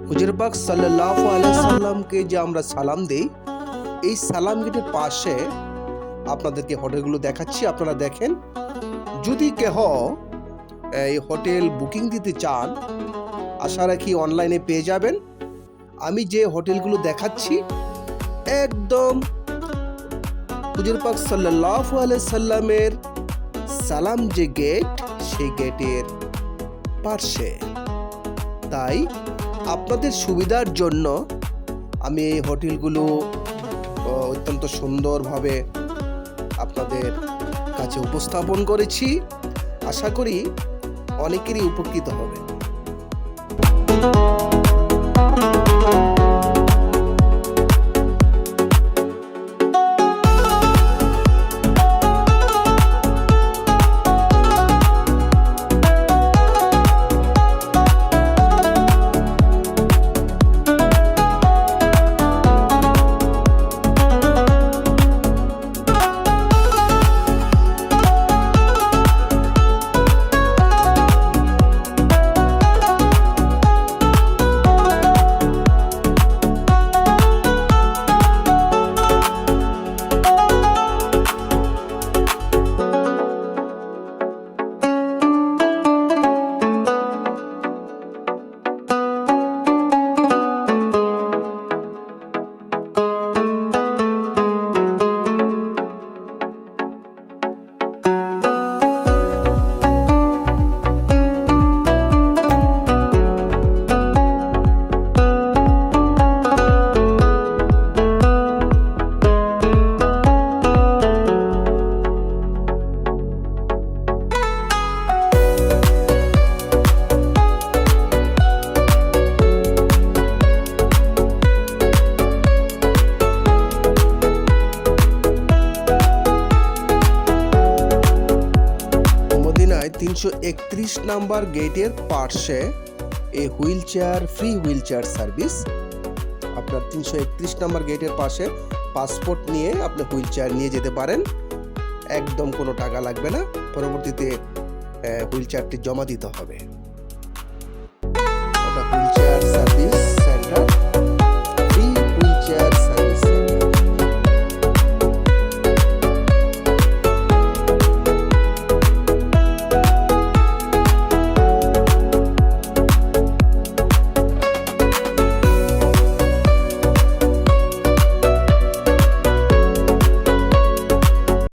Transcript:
হুজুর পাক সাল্লাল্লাহু আলাইহি সাল্লামকে যে আমরা সালাম দেই, এই সালাম গেটের পাশে আপনাদেরকে হোটেলগুলো দেখাচ্ছি। আপনারা দেখেন, যদি কেহ এই হোটেল বুকিং দিতে চান, আশা রাখি অনলাইনে পেয়ে যাবেন। আমি যে হোটেলগুলো দেখাচ্ছি একদম হুজুর পাক সাল্লাল্লাহু আলাইহি সাল্লামের সালাম যে গেট, সেই গেটের পাশে। তাই আপনাদের সুবিধার জন্য আমি এই হোটেলগুলো অত্যন্ত সুন্দরভাবে আপনাদের কাছে উপস্থাপন করেছি। আশা করি অনেকেরই উপকৃত হবে। মদিনায় 331 নাম্বার গেটের পাশে এই ফ্রি হুইল চেয়ার সার্ভিস। আপনার 331 নাম্বার গেটের পাশে পাসপোর্ট নিয়ে আপনি হুইল চেয়ার নিয়ে যেতে পারেন। একদম কোনো টাকা লাগবে না। পরবর্তীতে হুইল চেয়ারটি জমা দিতে হবে। এটা হুইল চেয়ার সার্ভিস।